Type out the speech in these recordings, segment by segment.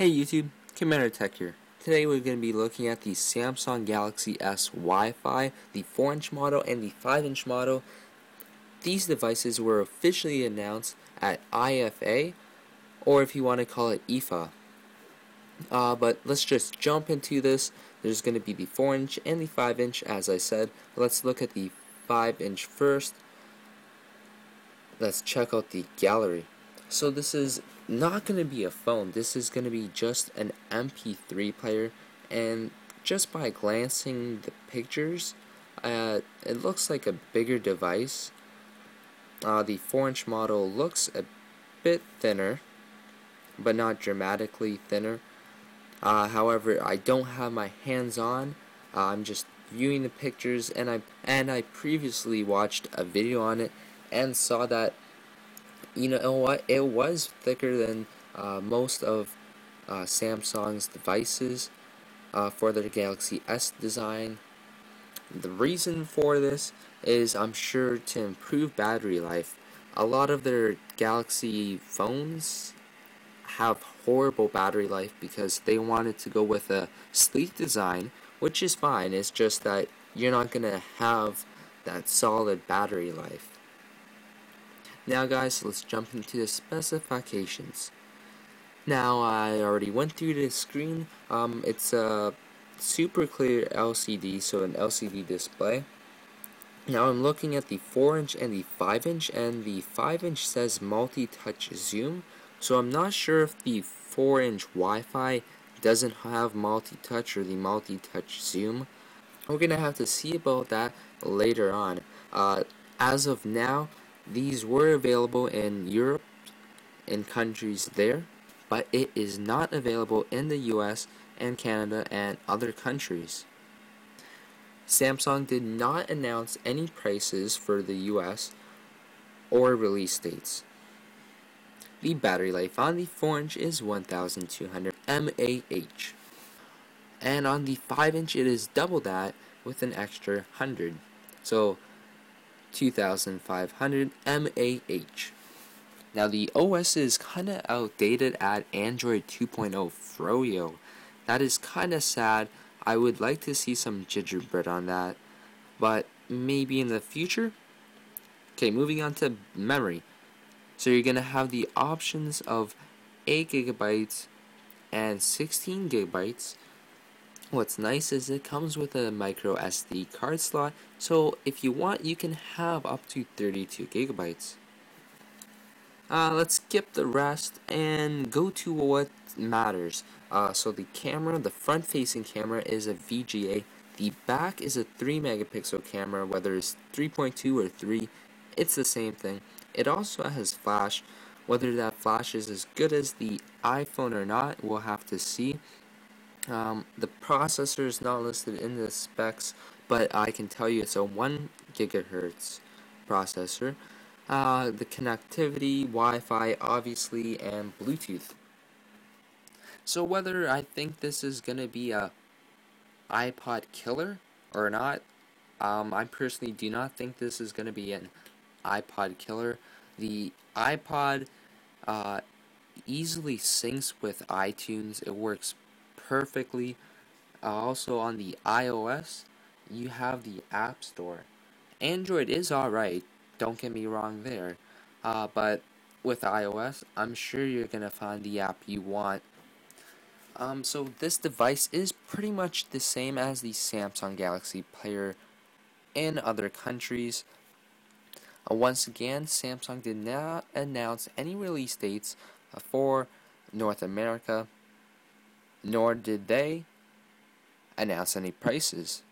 Hey YouTube, Commander Tech here. Today we're going to be looking at the Samsung Galaxy S Wi-Fi, the 4-inch model and the 5-inch model. These devices were officially announced at IFA, or if you want to call it IFA. But let's just jump into this. There's going to be the 4-inch and the 5-inch, as I said. Let's look at the 5-inch first. Let's check out the gallery. So this is not going to be a phone. This is going to be just an MP3 player, and just by glancing the pictures, it looks like a bigger device. The 4-inch model looks a bit thinner, but not dramatically thinner. However, I don't have my hands on. I'm just viewing the pictures, and I previously watched a video on it and saw that, you know what, it was thicker than most of Samsung's devices for their Galaxy S design. The reason for this is, I'm sure, to improve battery life. A lot of their Galaxy phones have horrible battery life because they wanted to go with a sleek design, which is fine. It's just that you're not going to have that solid battery life. Now guys, let's jump into the specifications. Now, I already went through the screen. It's a super clear LCD, so an LCD display. Now I'm looking at the 4-inch and the 5-inch, and the 5-inch says multi-touch zoom, so I'm not sure if the 4-inch Wi-Fi doesn't have multi-touch or the multi-touch zoom. We're going to have to see about that later on. As of now, these were available in Europe, in countries there, but it is not available in the US and Canada and other countries. Samsung did not announce any prices for the US or release dates. The battery life on the 4-inch is 1200 mAh, and on the 5-inch it is double that with an extra 100, so 2500 mAh. Now the OS is kinda outdated at Android 2.0 Froyo. That is kinda sad. I would like to see some gingerbread on that, but maybe in the future. Okay, moving on to memory. So you're gonna have the options of 8 GB and 16 GB. What's nice is it comes with a micro SD card slot, so if you want, you can have up to 32 GB. Let's skip the rest and go to what matters. So the camera, the front-facing camera is a VGA. The back is a 3 megapixel camera, whether it's 3.2 or 3, it's the same thing. It also has flash. Whether that flash is as good as the iPhone or not, we'll have to see. The processor is not listed in the specs, but I can tell you it's a 1 gigahertz processor. The connectivity, Wi-Fi, obviously, and Bluetooth. So whether I think this is going to be a iPod killer or not, I personally do not think this is going to be an iPod killer. The iPod easily syncs with iTunes. It works perfectly. Also on the iOS, you have the App Store. Android is alright, don't get me wrong there, but with iOS, I'm sure you're going to find the app you want. So this device is pretty much the same as the Samsung Galaxy player in other countries. Once again, Samsung did not announce any release dates for North America, nor did they announce any prices.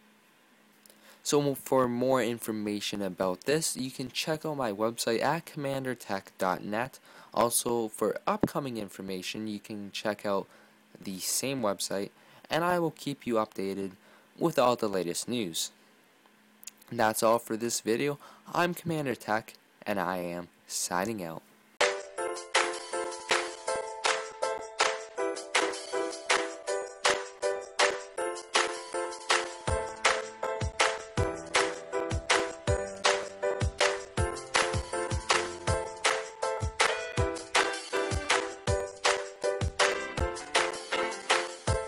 So for more information about this, you can check out my website at commandertech.net. Also, for upcoming information, you can check out the same website, and I will keep you updated with all the latest news. That's all for this video. I'm Commander Tech, and I am signing out.